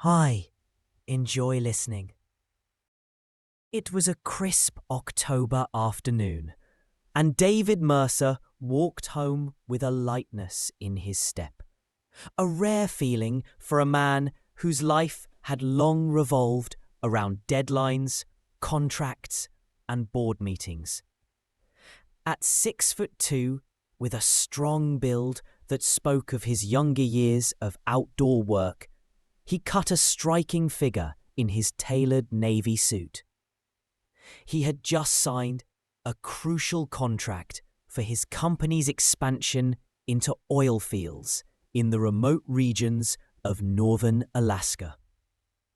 Hi, enjoy listening. It was a crisp October afternoon, and David Mercer walked home with a lightness in his step. A rare feeling for a man whose life had long revolved around deadlines, contracts, and board meetings. At 6'2", with a strong build that spoke of his younger years of outdoor work, he cut a striking figure in his tailored navy suit. He had just signed a crucial contract for his company's expansion into oil fields in the remote regions of northern Alaska.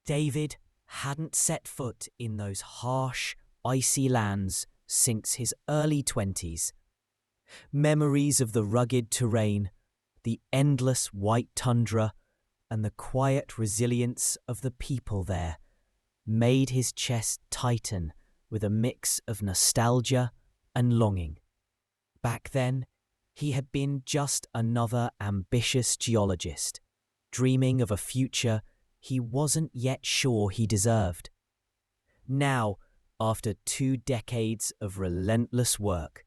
David hadn't set foot in those harsh, icy lands since his early 20s. Memories of the rugged terrain, the endless white tundra, and the quiet resilience of the people there made his chest tighten with a mix of nostalgia and longing. Back then, he had been just another ambitious geologist, dreaming of a future he wasn't yet sure he deserved. Now, after 2 decades of relentless work,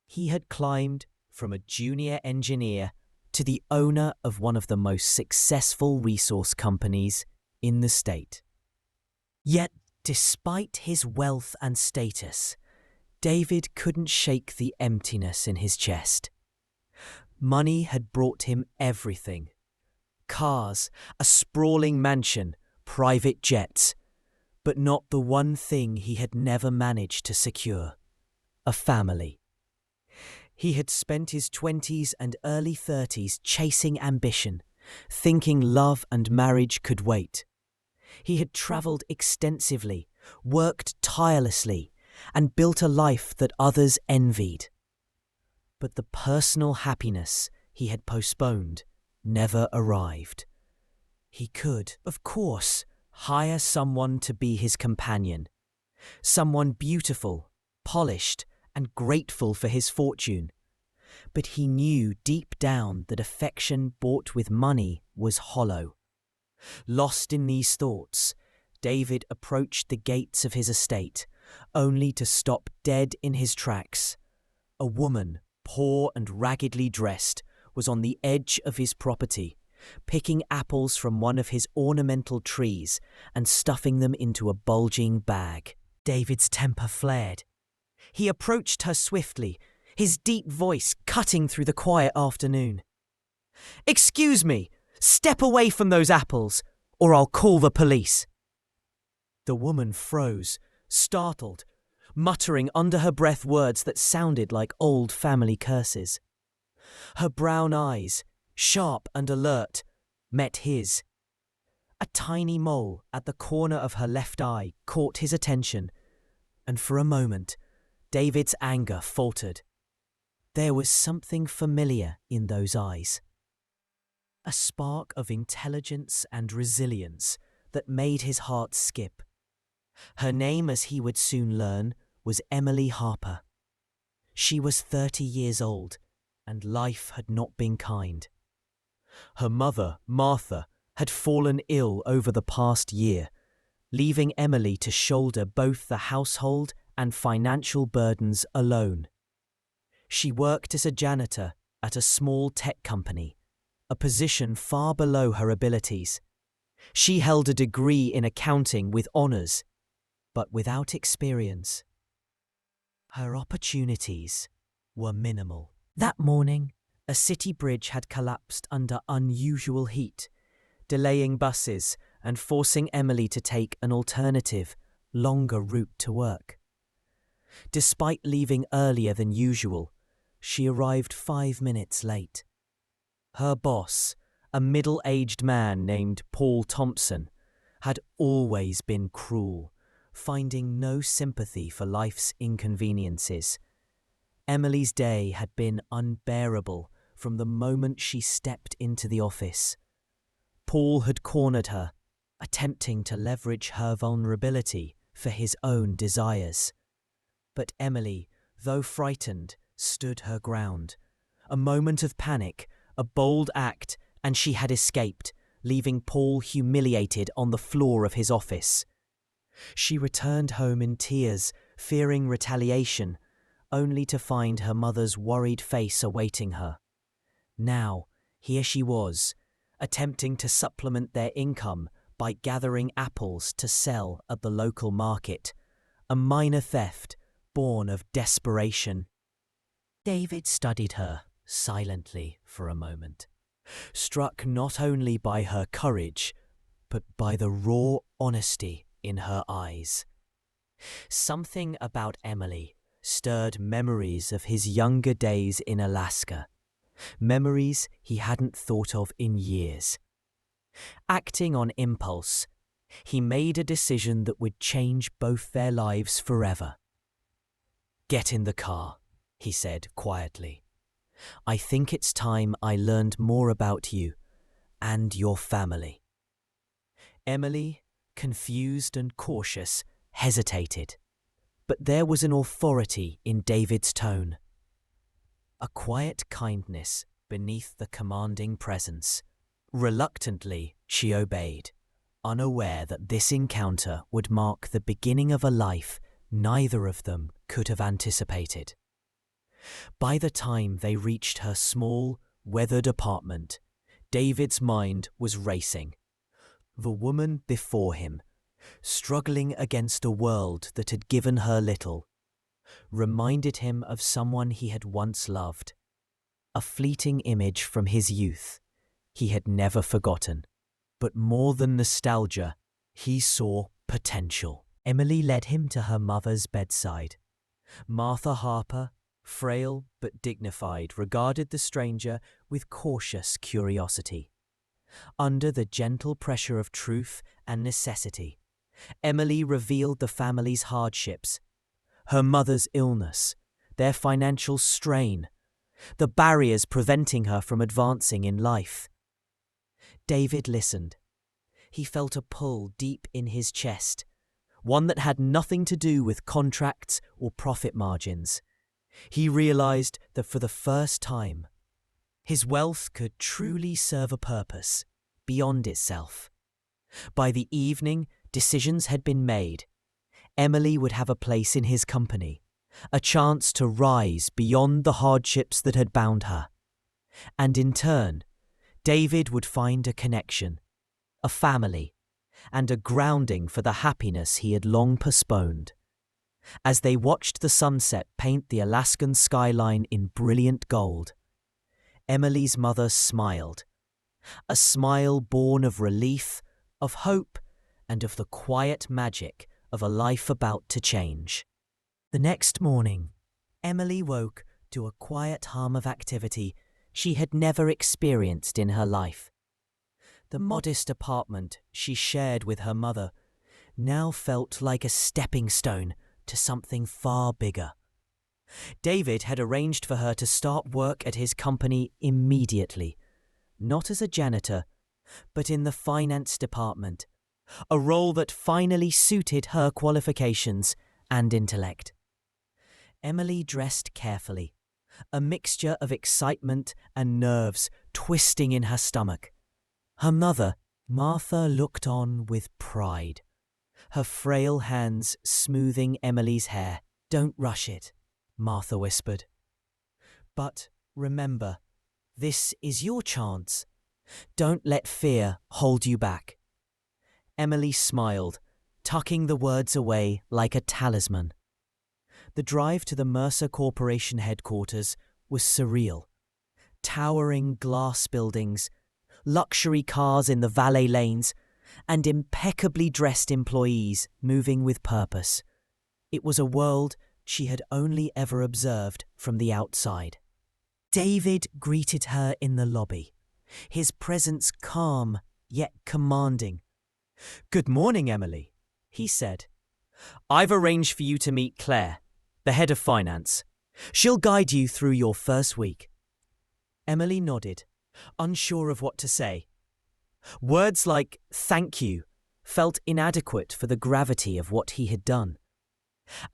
he had climbed from a junior engineer to the owner of one of the most successful resource companies in the state. Yet, despite his wealth and status, David couldn't shake the emptiness in his chest. Money had brought him everything: cars, a sprawling mansion, private jets, but not the one thing he had never managed to secure: a family. He had spent his 20s and early 30s chasing ambition, thinking love and marriage could wait. He had travelled extensively, worked tirelessly, and built a life that others envied. But the personal happiness he had postponed never arrived. He could, of course, hire someone to be his companion, someone beautiful, polished, and grateful for his fortune. But he knew deep down that affection bought with money was hollow. Lost in these thoughts, David approached the gates of his estate, only to stop dead in his tracks. A woman, poor and raggedly dressed, was on the edge of his property, picking apples from one of his ornamental trees and stuffing them into a bulging bag. David's temper flared. He approached her swiftly, his deep voice cutting through the quiet afternoon. "Excuse me, step away from those apples, or I'll call the police." The woman froze, startled, muttering under her breath words that sounded like old family curses. Her brown eyes, sharp and alert, met his. A tiny mole at the corner of her left eye caught his attention, and for a moment, David's anger faltered. There was something familiar in those eyes. A spark of intelligence and resilience that made his heart skip. Her name, as he would soon learn, was Emily Harper. She was 30 years old, and life had not been kind. Her mother, Martha, had fallen ill over the past year, leaving Emily to shoulder both the household and financial burdens alone. She worked as a janitor at a small tech company, a position far below her abilities. She held a degree in accounting with honours, but without experience. Her opportunities were minimal. That morning, a city bridge had collapsed under unusual heat, delaying buses and forcing Emily to take an alternative, longer route to work. Despite leaving earlier than usual, she arrived 5 minutes late. Her boss, a middle-aged man named Paul Thompson, had always been cruel, finding no sympathy for life's inconveniences. Emily's day had been unbearable from the moment she stepped into the office. Paul had cornered her, attempting to leverage her vulnerability for his own desires. But Emily, though frightened, stood her ground. A moment of panic, a bold act, and she had escaped, leaving Paul humiliated on the floor of his office. She returned home in tears, fearing retaliation, only to find her mother's worried face awaiting her. Now, here she was, attempting to supplement their income by gathering apples to sell at the local market, a minor theft born of desperation. David studied her silently for a moment, struck not only by her courage, but by the raw honesty in her eyes. Something about Emily stirred memories of his younger days in Alaska, memories he hadn't thought of in years. Acting on impulse, he made a decision that would change both their lives forever. "Get in the car," he said quietly. "I think it's time I learned more about you and your family." Emily, confused and cautious, hesitated, but there was an authority in David's tone, a quiet kindness beneath the commanding presence. Reluctantly, she obeyed, unaware that this encounter would mark the beginning of a life neither of them could have anticipated. By the time they reached her small, weathered apartment, David's mind was racing. The woman before him, struggling against a world that had given her little, reminded him of someone he had once loved, a fleeting image from his youth he had never forgotten. But more than nostalgia, he saw potential. Emily led him to her mother's bedside. Martha Harper, frail but dignified, regarded the stranger with cautious curiosity. Under the gentle pressure of truth and necessity, Emily revealed the family's hardships, her mother's illness, their financial strain, the barriers preventing her from advancing in life. David listened. He felt a pull deep in his chest, one that had nothing to do with contracts or profit margins. He realized that for the first time, his wealth could truly serve a purpose beyond itself. By the evening, decisions had been made. Emily would have a place in his company, a chance to rise beyond the hardships that had bound her. And in turn, David would find a connection, a family, and a grounding for the happiness he had long postponed. As they watched the sunset paint the Alaskan skyline in brilliant gold, Emily's mother smiled, a smile born of relief, of hope, and of the quiet magic of a life about to change. The next morning, Emily woke to a quiet hum of activity she had never experienced in her life. The modest apartment she shared with her mother now felt like a stepping stone to something far bigger. David had arranged for her to start work at his company immediately, not as a janitor, but in the finance department, a role that finally suited her qualifications and intellect. Emily dressed carefully, a mixture of excitement and nerves twisting in her stomach. Her mother, Martha, looked on with pride, her frail hands smoothing Emily's hair. "Don't rush it," Martha whispered. "But remember, this is your chance. Don't let fear hold you back." Emily smiled, tucking the words away like a talisman. The drive to the Mercer Corporation headquarters was surreal. Towering glass buildings, luxury cars in the valet lanes, and impeccably dressed employees moving with purpose. It was a world she had only ever observed from the outside. David greeted her in the lobby, his presence calm yet commanding. "Good morning, Emily," he said. "I've arranged for you to meet Claire, the head of finance. She'll guide you through your first week." Emily nodded, unsure of what to say. Words like "thank you" felt inadequate for the gravity of what he had done.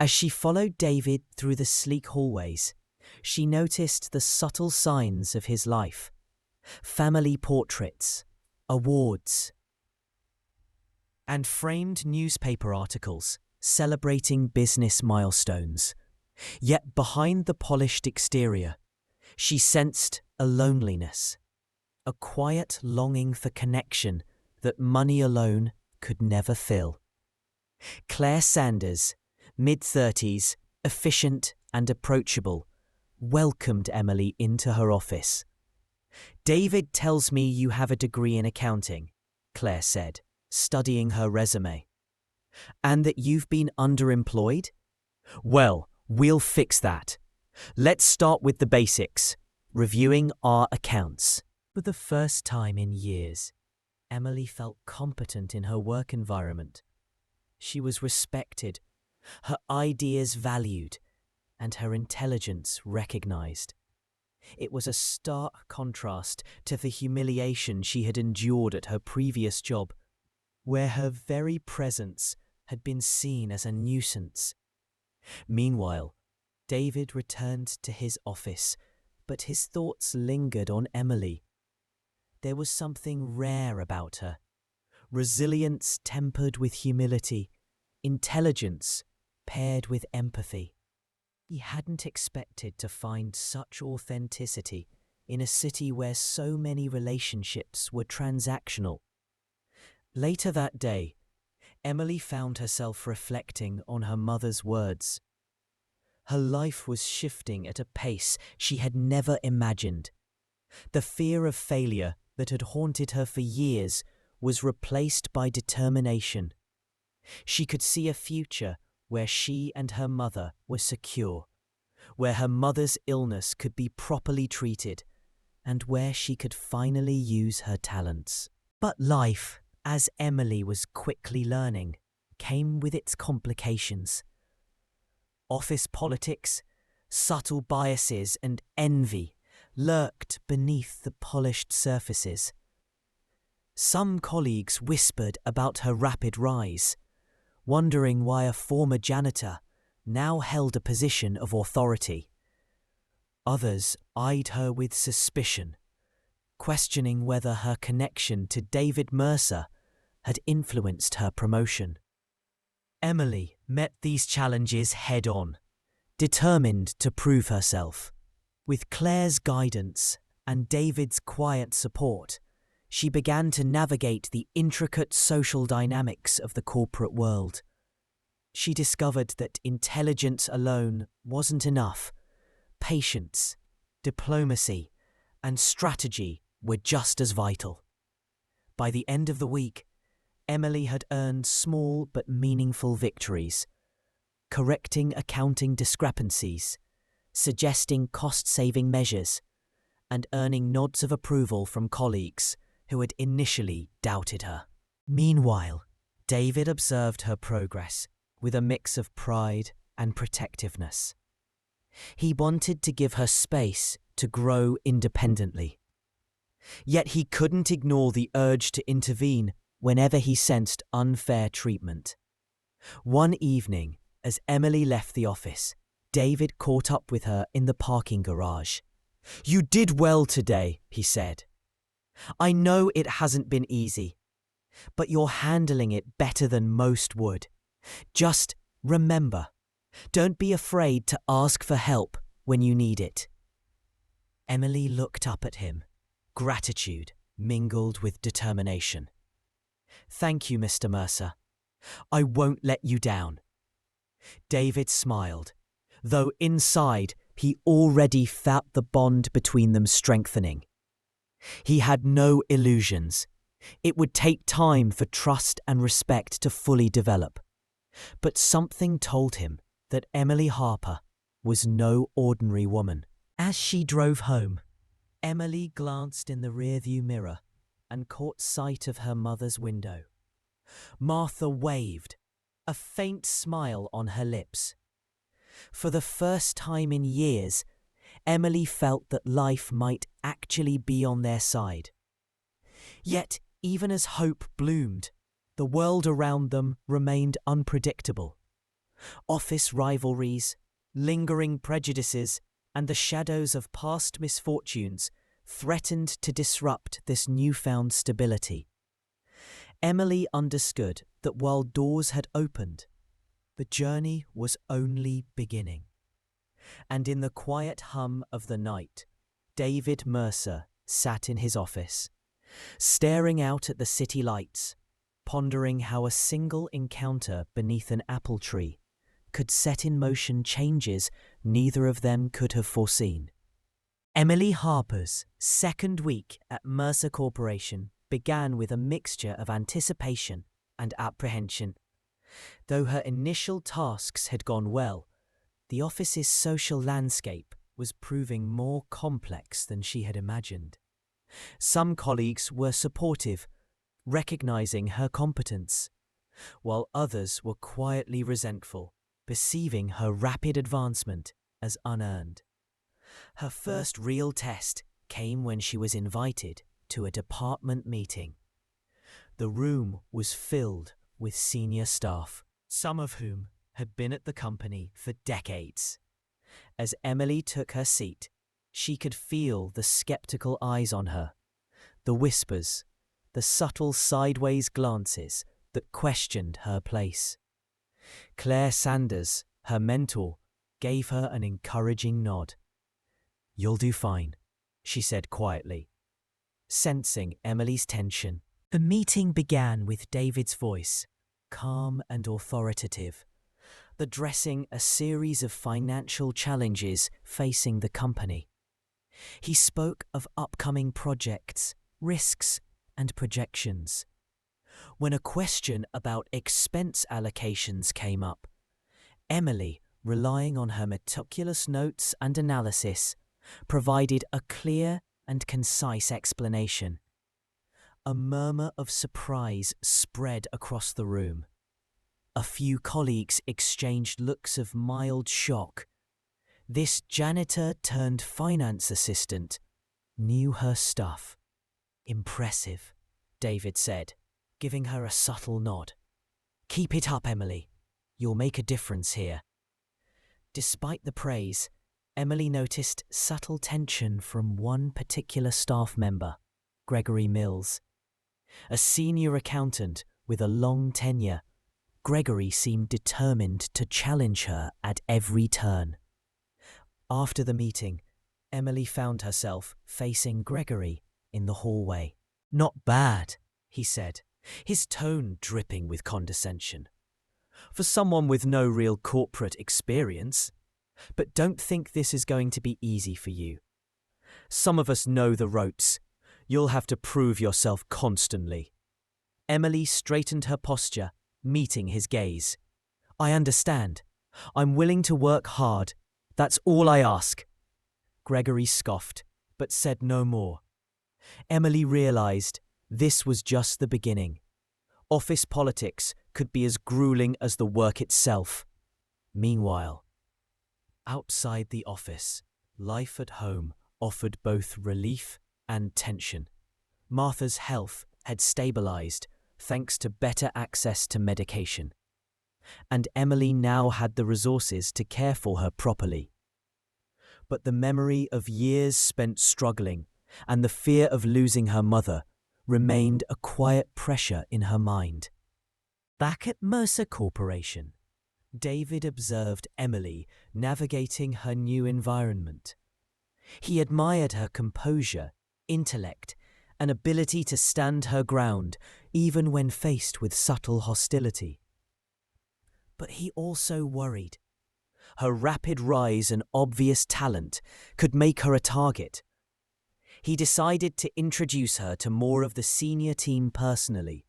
As she followed David through the sleek hallways, she noticed the subtle signs of his life. Family portraits, awards, and framed newspaper articles celebrating business milestones. Yet behind the polished exterior, she sensed a loneliness, a quiet longing for connection that money alone could never fill. Claire Sanders, mid-30s, efficient and approachable, welcomed Emily into her office. "David tells me you have a degree in accounting," Claire said, studying her resume. "And that you've been underemployed? Well, we'll fix that. Let's start with the basics, reviewing our accounts." For the first time in years, Emily felt competent in her work environment. She was respected, her ideas valued, and her intelligence recognized. It was a stark contrast to the humiliation she had endured at her previous job, where her very presence had been seen as a nuisance. Meanwhile, David returned to his office, but his thoughts lingered on Emily. There was something rare about her. Resilience tempered with humility, intelligence paired with empathy. He hadn't expected to find such authenticity in a city where so many relationships were transactional. Later that day, Emily found herself reflecting on her mother's words. Her life was shifting at a pace she had never imagined. The fear of failure that had haunted her for years was replaced by determination. She could see a future where she and her mother were secure, where her mother's illness could be properly treated, and where she could finally use her talents. But life, as Emily was quickly learning, came with its complications. Office politics, subtle biases, and envy lurked beneath the polished surfaces. Some colleagues whispered about her rapid rise, wondering why a former janitor now held a position of authority. Others eyed her with suspicion, questioning whether her connection to David Mercer had influenced her promotion. Emily met these challenges head-on, determined to prove herself. With Claire's guidance and David's quiet support, she began to navigate the intricate social dynamics of the corporate world. She discovered that intelligence alone wasn't enough. Patience, diplomacy, and strategy were just as vital. By the end of the week, Emily had earned small but meaningful victories, correcting accounting discrepancies, suggesting cost-saving measures, and earning nods of approval from colleagues who had initially doubted her. Meanwhile, David observed her progress with a mix of pride and protectiveness. He wanted to give her space to grow independently. Yet he couldn't ignore the urge to intervene whenever he sensed unfair treatment. One evening, as Emily left the office, David caught up with her in the parking garage. "You did well today," he said. "I know it hasn't been easy, but you're handling it better than most would. Just remember, don't be afraid to ask for help when you need it." Emily looked up at him, gratitude mingled with determination. "Thank you, Mr. Mercer. I won't let you down." David smiled, though inside he already felt the bond between them strengthening. He had no illusions. It would take time for trust and respect to fully develop. But something told him that Emily Harper was no ordinary woman. As she drove home, Emily glanced in the rearview mirror and caught sight of her mother's window. Martha waved, a faint smile on her lips. For the first time in years, Emily felt that life might actually be on their side. Yet, even as hope bloomed, the world around them remained unpredictable. Office rivalries, lingering prejudices, and the shadows of past misfortunes threatened to disrupt this newfound stability. Emily understood that while doors had opened, the journey was only beginning. And in the quiet hum of the night, David Mercer sat in his office, staring out at the city lights, pondering how a single encounter beneath an apple tree could set in motion changes neither of them could have foreseen. Emily Harper's second week at Mercer Corporation began with a mixture of anticipation and apprehension. Though her initial tasks had gone well, the office's social landscape was proving more complex than she had imagined. Some colleagues were supportive, recognizing her competence, while others were quietly resentful, perceiving her rapid advancement as unearned. Her first real test came when she was invited to a department meeting. The room was filled with senior staff, some of whom had been at the company for decades. As Emily took her seat, she could feel the skeptical eyes on her, the whispers, the subtle sideways glances that questioned her place. Claire Sanders, her mentor, gave her an encouraging nod. "You'll do fine," she said quietly. Sensing Emily's tension, the meeting began with David's voice, calm and authoritative, addressing a series of financial challenges facing the company. He spoke of upcoming projects, risks, and projections. When a question about expense allocations came up, Emily, relying on her meticulous notes and analysis, provided a clear and concise explanation. A murmur of surprise spread across the room. A few colleagues exchanged looks of mild shock. This janitor-turned-finance assistant knew her stuff. "Impressive," David said, giving her a subtle nod. "Keep it up, Emily. You'll make a difference here." Despite the praise, Emily noticed subtle tension from one particular staff member, Gregory Mills. A senior accountant with a long tenure, Gregory seemed determined to challenge her at every turn. After the meeting, Emily found herself facing Gregory in the hallway. "Not bad," he said, his tone dripping with condescension. "For someone with no real corporate experience. But don't think this is going to be easy for you. Some of us know the ropes. You'll have to prove yourself constantly." Emily straightened her posture, meeting his gaze. "I understand. I'm willing to work hard. That's all I ask." Gregory scoffed, but said no more. Emily realized this was just the beginning. Office politics could be as grueling as the work itself. Meanwhile, outside the office, life at home offered both relief and tension. Martha's health had stabilized thanks to better access to medication, and Emily now had the resources to care for her properly. But the memory of years spent struggling and the fear of losing her mother remained a quiet pressure in her mind. Back at Mercer Corporation, David observed Emily navigating her new environment. He admired her composure, intellect, and ability to stand her ground even when faced with subtle hostility. But he also worried. Her rapid rise and obvious talent could make her a target. He decided to introduce her to more of the senior team personally,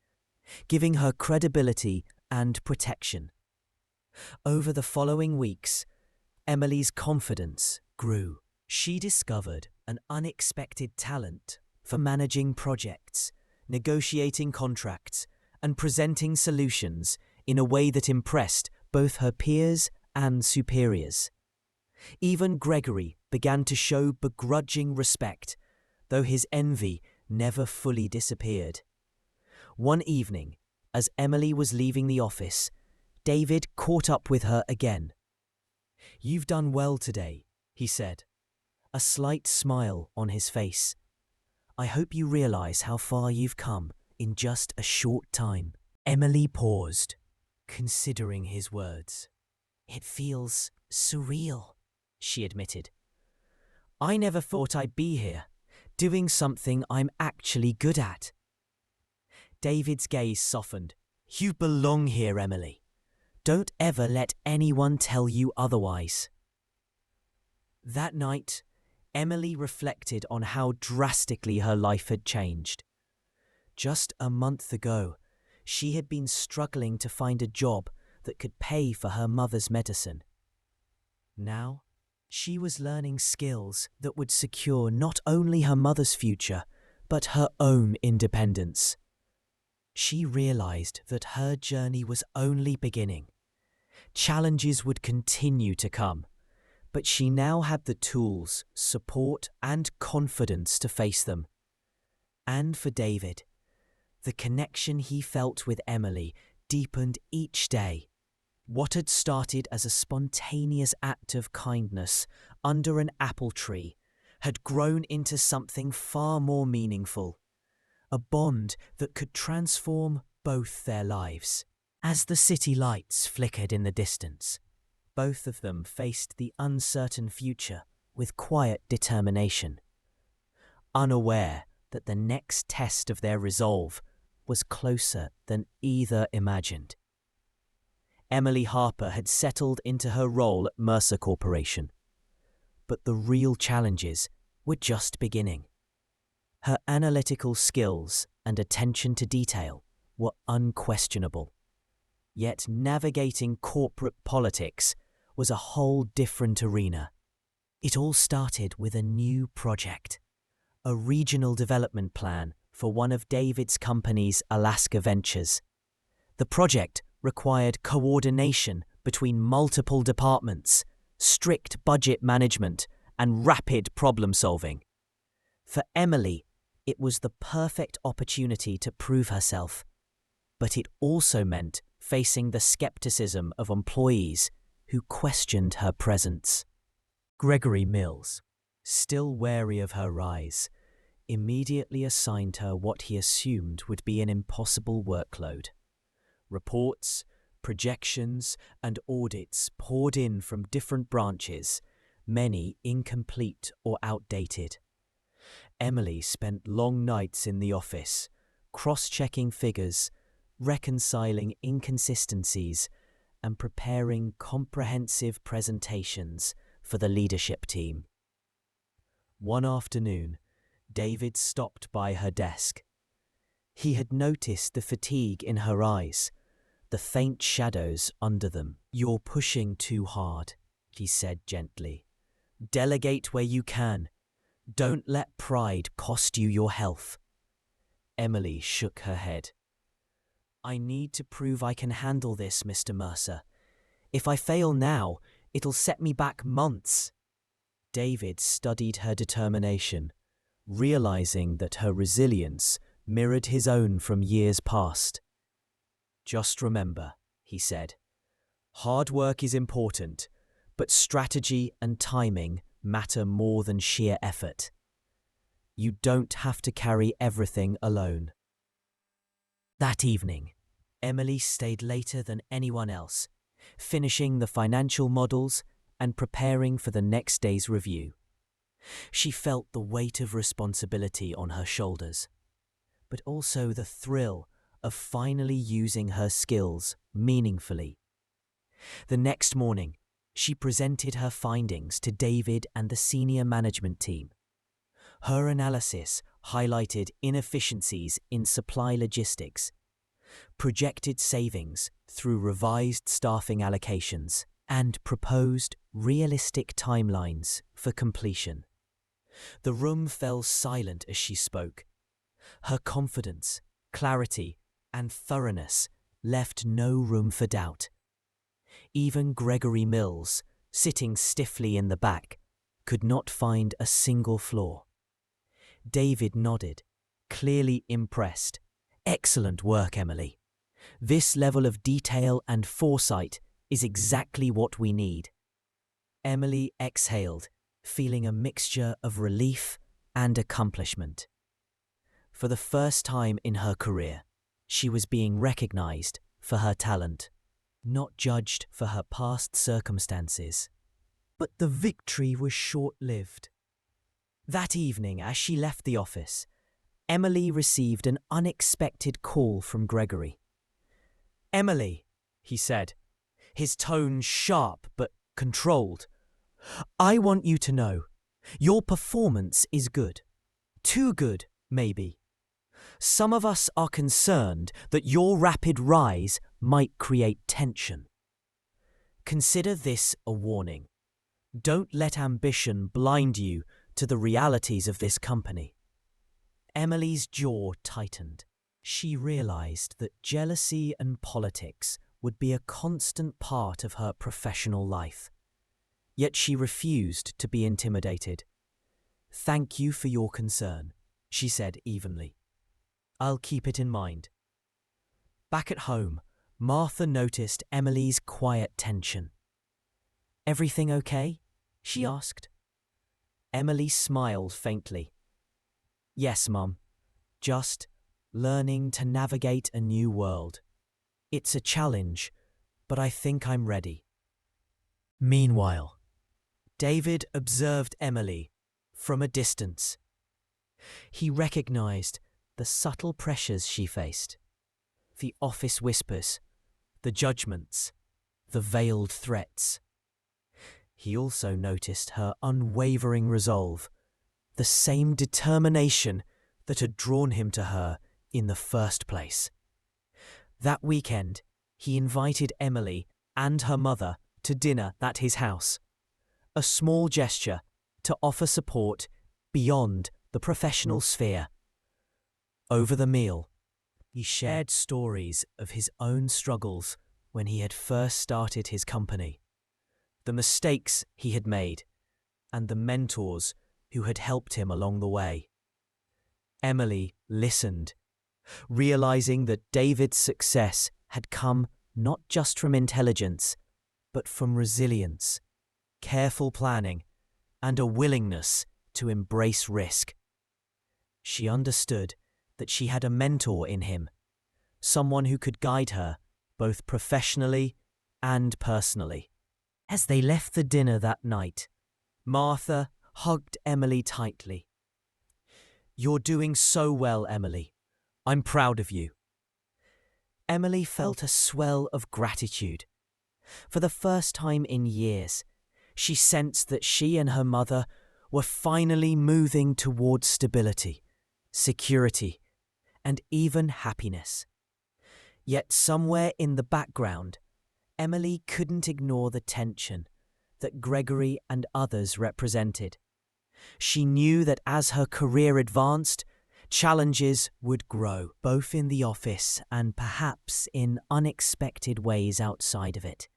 giving her credibility and protection. Over the following weeks, Emily's confidence grew. She discovered an unexpected talent for managing projects, negotiating contracts, and presenting solutions in a way that impressed both her peers and superiors. Even Gregory began to show begrudging respect, though his envy never fully disappeared. One evening, as Emily was leaving the office, David caught up with her again. "You've done well today," he said, a slight smile on his face. I hope you realize how far you've come in just a short time." Emily paused, considering his words. "It feels surreal," she admitted. "I never thought I'd be here, doing something I'm actually good at." David's gaze softened. "You belong here, Emily. Don't ever let anyone tell you otherwise." That night, Emily reflected on how drastically her life had changed. Just a month ago, she had been struggling to find a job that could pay for her mother's medicine. Now, she was learning skills that would secure not only her mother's future, but her own independence. She realized that her journey was only beginning. Challenges would continue to come, but she now had the tools, support, and confidence to face them. And for David, the connection he felt with Emily deepened each day. What had started as a spontaneous act of kindness under an apple tree had grown into something far more meaningful, a bond that could transform both their lives. As the city lights flickered in the distance, both of them faced the uncertain future with quiet determination, unaware that the next test of their resolve was closer than either imagined. Emily Harper had settled into her role at Mercer Corporation, but the real challenges were just beginning. Her analytical skills and attention to detail were unquestionable. Yet navigating corporate politics was a whole different arena. It all started with a new project, a regional development plan for one of David's company's Alaska ventures. The project required coordination between multiple departments, strict budget management, and rapid problem-solving. For Emily, it was the perfect opportunity to prove herself, but it also meant facing the skepticism of employees who questioned her presence. Gregory Mills, still wary of her rise, immediately assigned her what he assumed would be an impossible workload. Reports, projections, and audits poured in from different branches, many incomplete or outdated. Emily spent long nights in the office, cross-checking figures, reconciling inconsistencies, and preparing comprehensive presentations for the leadership team. One afternoon, David stopped by her desk. He had noticed the fatigue in her eyes, the faint shadows under them. "You're pushing too hard," he said gently. "Delegate where you can. Don't let pride cost you your health." Emily shook her head. "I need to prove I can handle this, Mr. Mercer. If I fail now, it'll set me back months." David studied her determination, realizing that her resilience mirrored his own from years past. "Just remember," he said, "hard work is important, but strategy and timing matter more than sheer effort. You don't have to carry everything alone." That evening, Emily stayed later than anyone else, finishing the financial models and preparing for the next day's review. She felt the weight of responsibility on her shoulders, but also the thrill of finally using her skills meaningfully. The next morning, she presented her findings to David and the senior management team. Her analysis highlighted inefficiencies in supply logistics, projected savings through revised staffing allocations, and proposed realistic timelines for completion. The room fell silent as she spoke. Her confidence, clarity, and thoroughness left no room for doubt. Even Gregory Mills, sitting stiffly in the back, could not find a single flaw. David nodded, clearly impressed. "Excellent work, Emily. This level of detail and foresight is exactly what we need." Emily exhaled, feeling a mixture of relief and accomplishment. For the first time in her career, she was being recognized for her talent, not judged for her past circumstances. But the victory was short-lived. That evening, as she left the office, Emily received an unexpected call from Gregory. "Emily," he said, his tone sharp but controlled, "I want you to know, your performance is good. Too good, maybe. Some of us are concerned that your rapid rise might create tension. Consider this a warning. Don't let ambition blind you to the realities of this company." Emily's jaw tightened. She realized that jealousy and politics would be a constant part of her professional life. Yet she refused to be intimidated. "Thank you for your concern," she said evenly. "I'll keep it in mind." Back at home, Martha noticed Emily's quiet tension. "Everything okay?" she asked. Emily smiled faintly. "Yes, Mum. Just learning to navigate a new world. It's a challenge, but I think I'm ready." Meanwhile, David observed Emily from a distance. He recognized the subtle pressures she faced, the office whispers, the judgments, the veiled threats. He also noticed her unwavering resolve, the same determination that had drawn him to her in the first place. That weekend, he invited Emily and her mother to dinner at his house, a small gesture to offer support beyond the professional sphere. Over the meal, he shared stories of his own struggles when he had first started his company, the mistakes he had made, and the mentors who had helped him along the way. Emily listened, realizing that David's success had come not just from intelligence, but from resilience, careful planning, and a willingness to embrace risk. She understood that she had a mentor in him, someone who could guide her both professionally and personally. As they left the dinner that night, Martha hugged Emily tightly. "You're doing so well, Emily. I'm proud of you." Emily felt a swell of gratitude. For the first time in years, she sensed that she and her mother were finally moving towards stability, security, and even happiness. Yet somewhere in the background, Emily couldn't ignore the tension that Gregory and others represented. She knew that as her career advanced, challenges would grow, both in the office and perhaps in unexpected ways outside of it.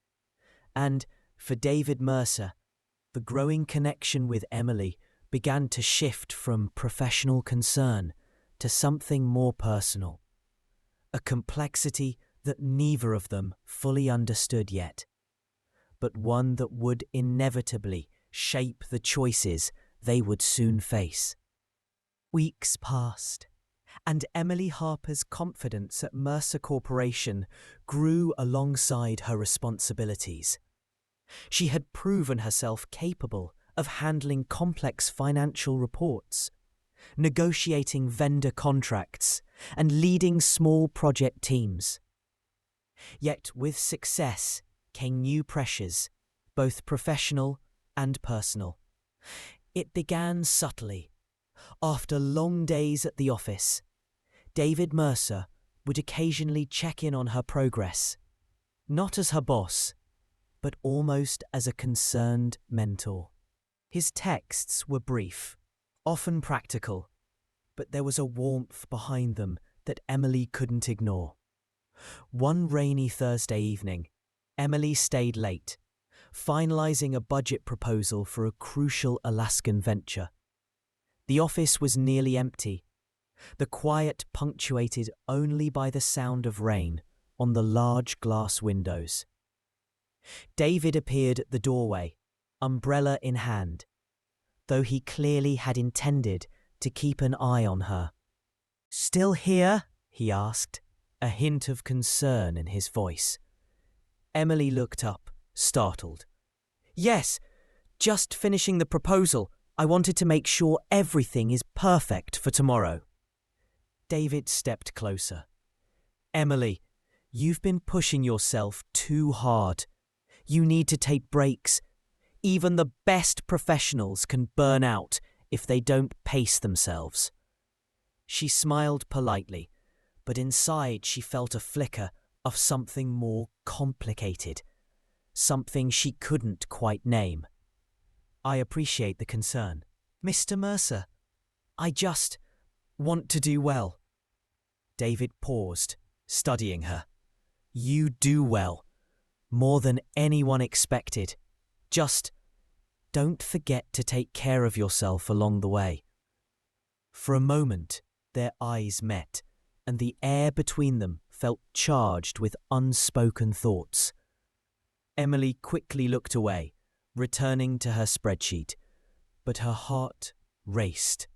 And for David Mercer, the growing connection with Emily began to shift from professional concern to something more personal, a complexity that neither of them fully understood yet, but one that would inevitably shape the choices they would soon face. Weeks passed, and Emily Harper's confidence at Mercer Corporation grew alongside her responsibilities. She had proven herself capable of handling complex financial reports, negotiating vendor contracts, and leading small project teams. Yet with success came new pressures, both professional and personal. It began subtly. After long days at the office, David Mercer would occasionally check in on her progress, not as her boss, but almost as a concerned mentor. His texts were brief, often practical, but there was a warmth behind them that Emily couldn't ignore. One rainy Thursday evening, Emily stayed late, finalizing a budget proposal for a crucial Alaskan venture. The office was nearly empty, the quiet punctuated only by the sound of rain on the large glass windows. David appeared at the doorway, umbrella in hand, though he clearly had intended to keep an eye on her. Still here? He asked, a hint of concern in his voice. Emily looked up, startled. Yes, just finishing the proposal. I wanted to make sure everything is perfect for tomorrow. David stepped closer. Emily, you've been pushing yourself too hard. You need to take breaks. Even the best professionals can burn out if they don't pace themselves. She smiled politely, but inside she felt a flicker of something more complicated, something she couldn't quite name. I appreciate the concern. Mr. Mercer, I just want to do well. David paused, studying her. You do well, more than anyone expected. Just don't forget to take care of yourself along the way. For a moment, their eyes met, and the air between them felt charged with unspoken thoughts. Emily quickly looked away, returning to her spreadsheet, but her heart raced.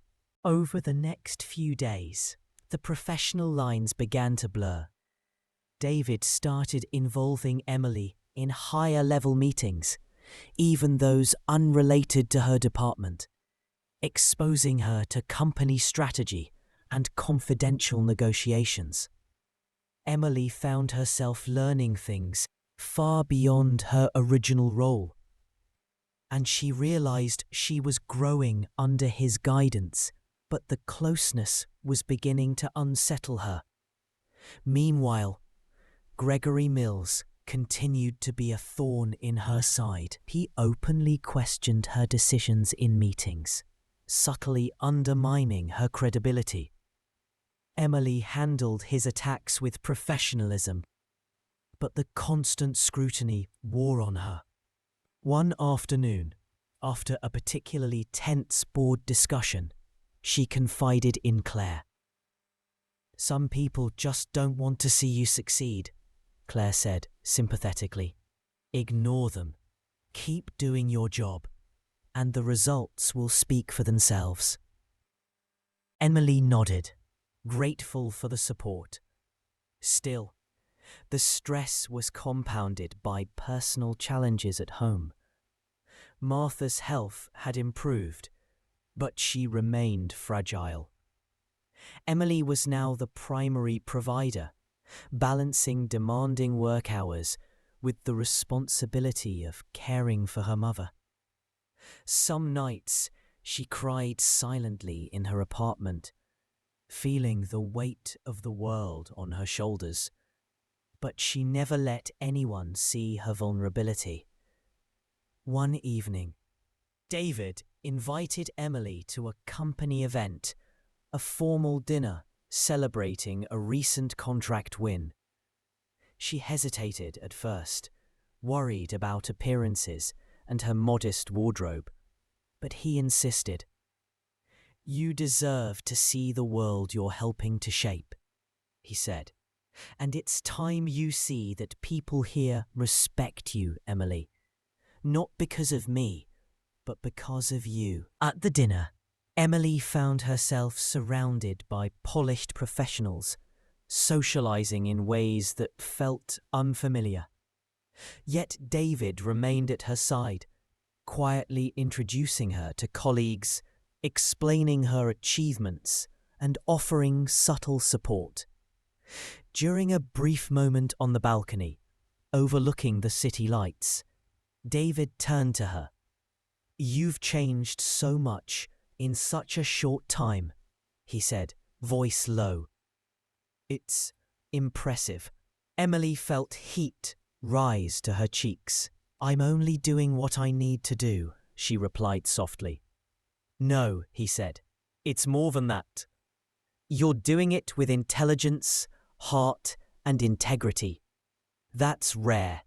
Over the next few days, the professional lines began to blur. David started involving Emily in higher-level meetings, even those unrelated to her department, exposing her to company strategy and confidential negotiations. Emily found herself learning things far beyond her original role, and she realized she was growing under his guidance, but the closeness was beginning to unsettle her. Meanwhile, Gregory Mills continued to be a thorn in her side. He openly questioned her decisions in meetings, subtly undermining her credibility. Emily handled his attacks with professionalism, but the constant scrutiny wore on her. One afternoon, after a particularly tense board discussion, she confided in Claire. Some people just don't want to see you succeed, Claire said sympathetically. Ignore them. Keep doing your job, and the results will speak for themselves. Emily nodded, grateful for the support. Still, the stress was compounded by personal challenges at home. Martha's health had improved, but she remained fragile. Emily was now the primary provider, balancing demanding work hours with the responsibility of caring for her mother. Some nights she cried silently in her apartment, feeling the weight of the world on her shoulders. But she never let anyone see her vulnerability. One evening, David invited Emily to a company event, a formal dinner celebrating a recent contract win. She hesitated at first, worried about appearances and her modest wardrobe, but he insisted. You deserve to see the world you're helping to shape, he said. And it's time you see that people here respect you, Emily. Not because of me, but because of you. At the dinner, Emily found herself surrounded by polished professionals, socializing in ways that felt unfamiliar. Yet David remained at her side, quietly introducing her to colleagues, explaining her achievements, and offering subtle support. During a brief moment on the balcony, overlooking the city lights, David turned to her. You've changed so much in such a short time, he said, voice low. It's impressive. Emily felt heat rise to her cheeks. I'm only doing what I need to do, she replied softly. No, he said, it's more than that. You're doing it with intelligence, heart, and integrity. That's rare.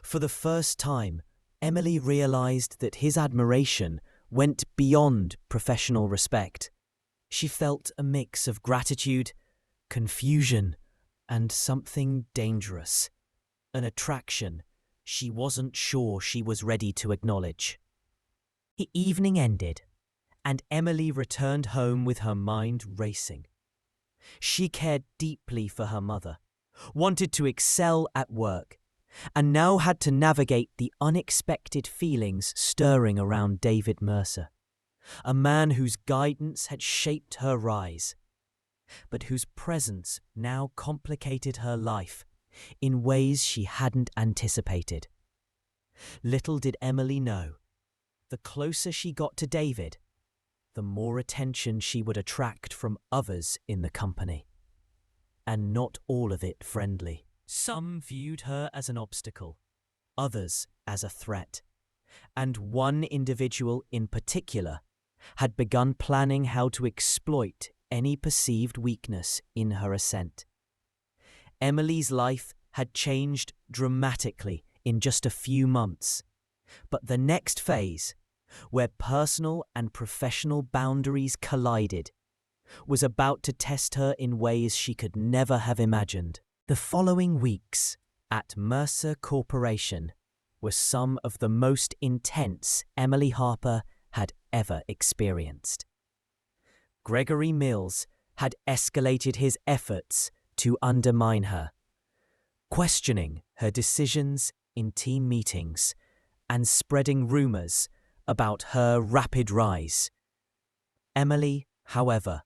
For the first time, Emily realized that his admiration went beyond professional respect. She felt a mix of gratitude, confusion, and something dangerous, an attraction she wasn't sure she was ready to acknowledge. The evening ended, and Emily returned home with her mind racing. She cared deeply for her mother, wanted to excel at work, and now had to navigate the unexpected feelings stirring around David Mercer, a man whose guidance had shaped her rise, but whose presence now complicated her life in ways she hadn't anticipated. Little did Emily know, the closer she got to David, the more attention she would attract from others in the company. And not all of it friendly. Some viewed her as an obstacle, others as a threat, and one individual in particular had begun planning how to exploit any perceived weakness in her ascent. Emily's life had changed dramatically in just a few months, but the next phase, where personal and professional boundaries collided, was about to test her in ways she could never have imagined. The following weeks at Mercer Corporation were some of the most intense Emily Harper had ever experienced. Gregory Mills had escalated his efforts to undermine her, questioning her decisions in team meetings and spreading rumors about her rapid rise. Emily, however,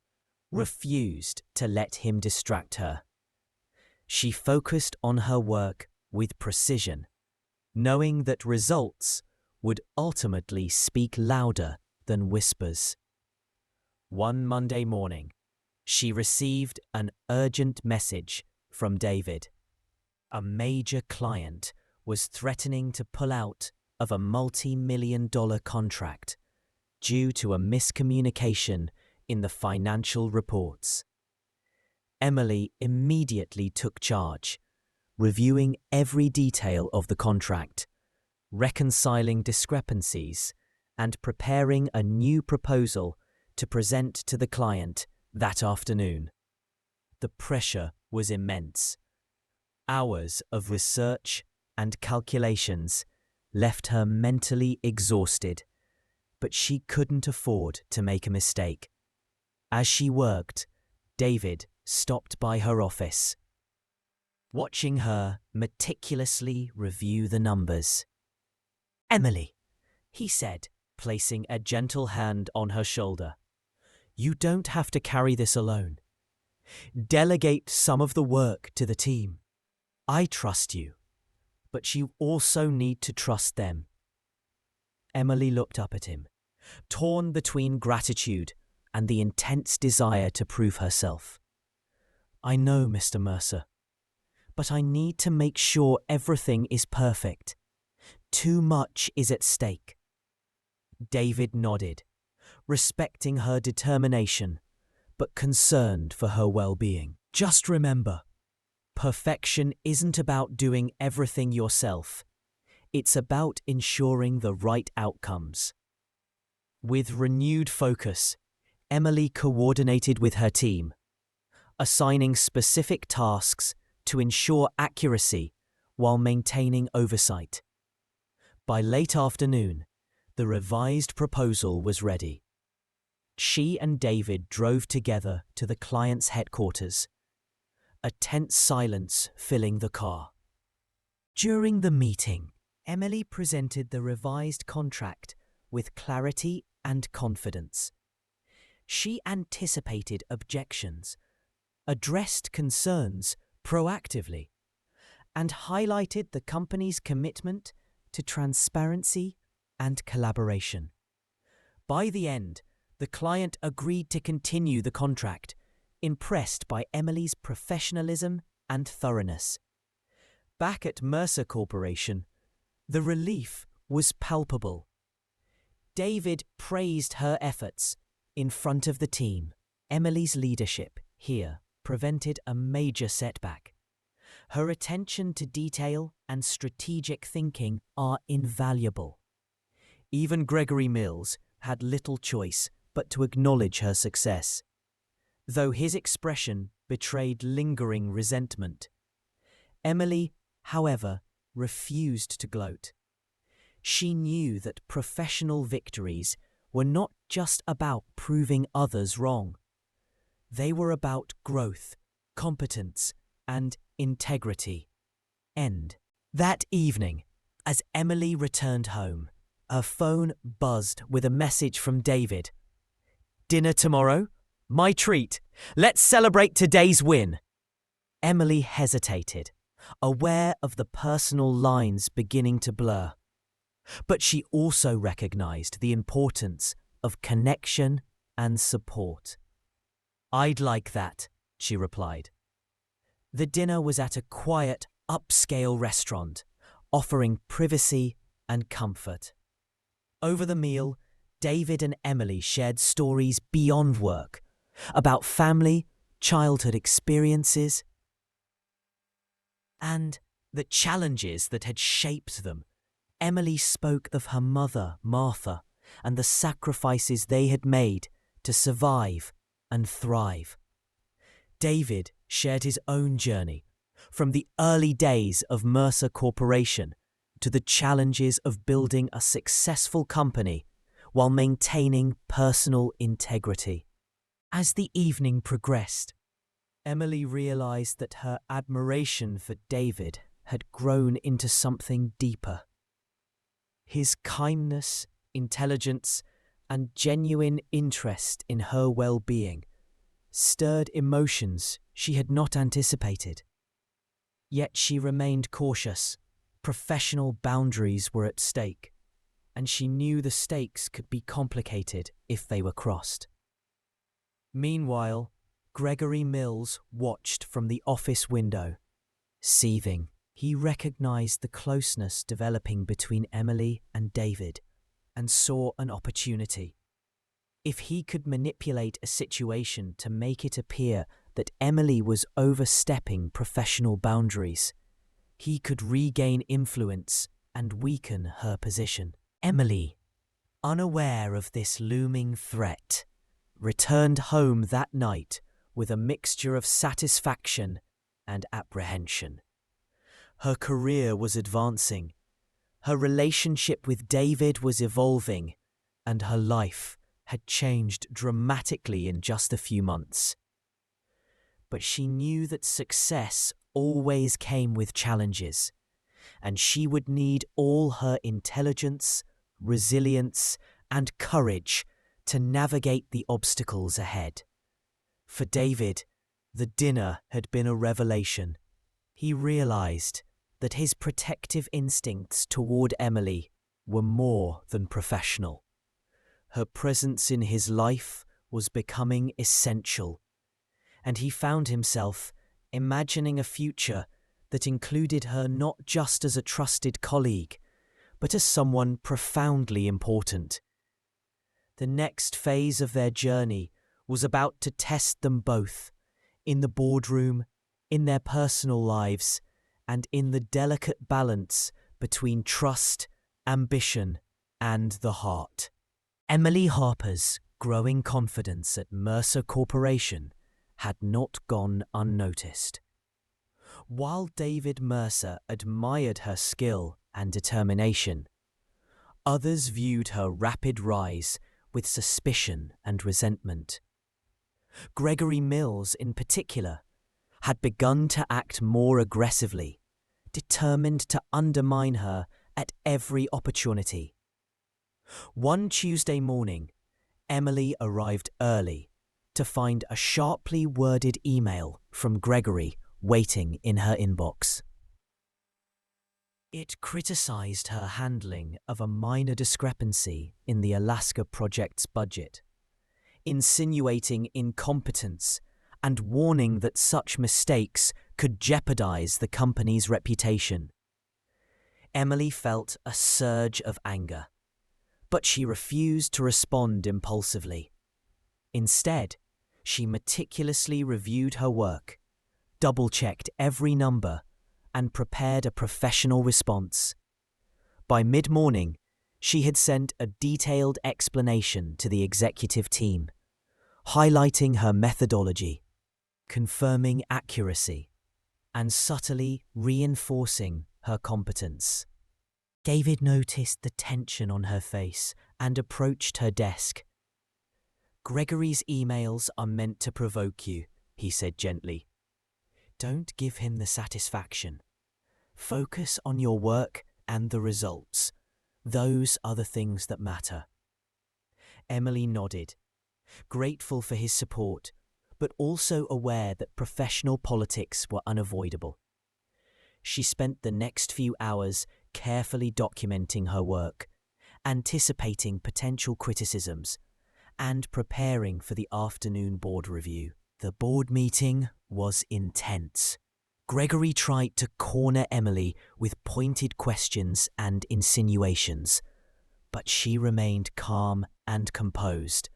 refused to let him distract her. She focused on her work with precision, knowing that results would ultimately speak louder than whispers. One Monday morning, she received an urgent message from David. A major client was threatening to pull out of a multi-million-dollar contract due to a miscommunication in the financial reports. Emily immediately took charge, reviewing every detail of the contract, reconciling discrepancies, and preparing a new proposal to present to the client that afternoon. The pressure was immense. Hours of research and calculations left her mentally exhausted, but she couldn't afford to make a mistake. As she worked, David stopped by her office, watching her meticulously review the numbers. "Emily," he said, placing a gentle hand on her shoulder, "you don't have to carry this alone. Delegate some of the work to the team. I trust you, but you also need to trust them." Emily looked up at him, torn between gratitude and the intense desire to prove herself. "I know, Mr. Mercer, but I need to make sure everything is perfect. Too much is at stake." David nodded, respecting her determination, but concerned for her well-being. "Just remember, perfection isn't about doing everything yourself. It's about ensuring the right outcomes." With renewed focus, Emily coordinated with her team, assigning specific tasks to ensure accuracy while maintaining oversight. By late afternoon, the revised proposal was ready. She and David drove together to the client's headquarters, a tense silence filling the car. During the meeting, Emily presented the revised contract with clarity and confidence. She anticipated objections, addressed concerns proactively, and highlighted the company's commitment to transparency and collaboration. By the end, the client agreed to continue the contract, impressed by Emily's professionalism and thoroughness. Back at Mercer Corporation, the relief was palpable. David praised her efforts in front of the team. Emily's leadership here prevented a major setback. Her attention to detail and strategic thinking are invaluable. Even Gregory Mills had little choice but to acknowledge her success, though his expression betrayed lingering resentment. Emily, however, refused to gloat. She knew that professional victories were not just about proving others wrong. They were about growth, competence, and integrity. End. That evening, as Emily returned home, her phone buzzed with a message from David. "Dinner tomorrow? My treat. Let's celebrate today's win." Emily hesitated, aware of the personal lines beginning to blur. But she also recognized the importance of connection and support. "I'd like that," she replied. The dinner was at a quiet, upscale restaurant, offering privacy and comfort. Over the meal, David and Emily shared stories beyond work, about family, childhood experiences, and the challenges that had shaped them. Emily spoke of her mother, Martha, and the sacrifices they had made to survive and thrive. David shared his own journey, from the early days of Mercer Corporation to the challenges of building a successful company while maintaining personal integrity. As the evening progressed, Emily realized that her admiration for David had grown into something deeper. His kindness, intelligence, and genuine interest in her well-being stirred emotions she had not anticipated. Yet she remained cautious. Professional boundaries were at stake, and she knew the stakes could be complicated if they were crossed. Meanwhile, Gregory Mills watched from the office window. Seething, he recognized the closeness developing between Emily and David and saw an opportunity. If he could manipulate a situation to make it appear that Emily was overstepping professional boundaries, he could regain influence and weaken her position. Emily, unaware of this looming threat, returned home that night with a mixture of satisfaction and apprehension. Her career was advancing, her relationship with David was evolving, and her life had changed dramatically in just a few months. But she knew that success always came with challenges, and she would need all her intelligence, resilience, and courage to navigate the obstacles ahead. For David, the dinner had been a revelation. He realized that his protective instincts toward Emily were more than professional. Her presence in his life was becoming essential, and he found himself imagining a future that included her not just as a trusted colleague, but as someone profoundly important. The next phase of their journey was about to test them both, in the boardroom, in their personal lives, and in the delicate balance between trust, ambition, and the heart. Emily Harper's growing confidence at Mercer Corporation had not gone unnoticed. While David Mercer admired her skill and determination, others viewed her rapid rise with suspicion and resentment. Gregory Mills, in particular, had begun to act more aggressively, determined to undermine her at every opportunity. One Tuesday morning, Emily arrived early to find a sharply worded email from Gregory waiting in her inbox. It criticized her handling of a minor discrepancy in the Alaska project's budget, insinuating incompetence and warning that such mistakes could jeopardize the company's reputation. Emily felt a surge of anger, but she refused to respond impulsively. Instead, she meticulously reviewed her work, double-checked every number, and prepared a professional response. By mid-morning, she had sent a detailed explanation to the executive team, highlighting her methodology, confirming accuracy, and subtly reinforcing her competence. David noticed the tension on her face and approached her desk. Gregory's emails are meant to provoke you, he said gently. Don't give him the satisfaction. Focus on your work and the results. Those are the things that matter. Emily nodded, grateful for his support, but also aware that professional politics were unavoidable. She spent the next few hours carefully documenting her work, anticipating potential criticisms, and preparing for the afternoon board review. The board meeting was intense. Gregory tried to corner Emily with pointed questions and insinuations, but she remained calm and composed,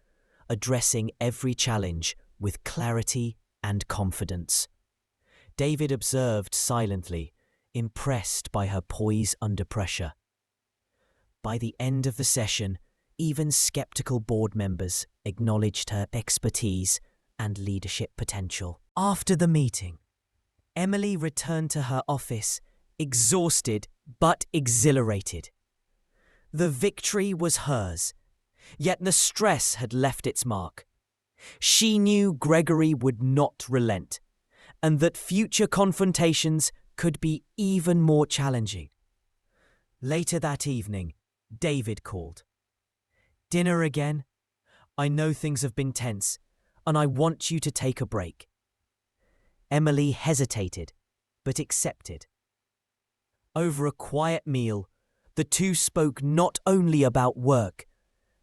addressing every challenge with clarity and confidence. David observed silently, impressed by her poise under pressure. By the end of the session, even skeptical board members acknowledged her expertise and leadership potential. After the meeting, Emily returned to her office, exhausted but exhilarated. The victory was hers, yet the stress had left its mark. She knew Gregory would not relent, and that future confrontations could be even more challenging. Later that evening, David called. "Dinner again? I know things have been tense, and I want you to take a break." Emily hesitated, but accepted. Over a quiet meal, the two spoke not only about work,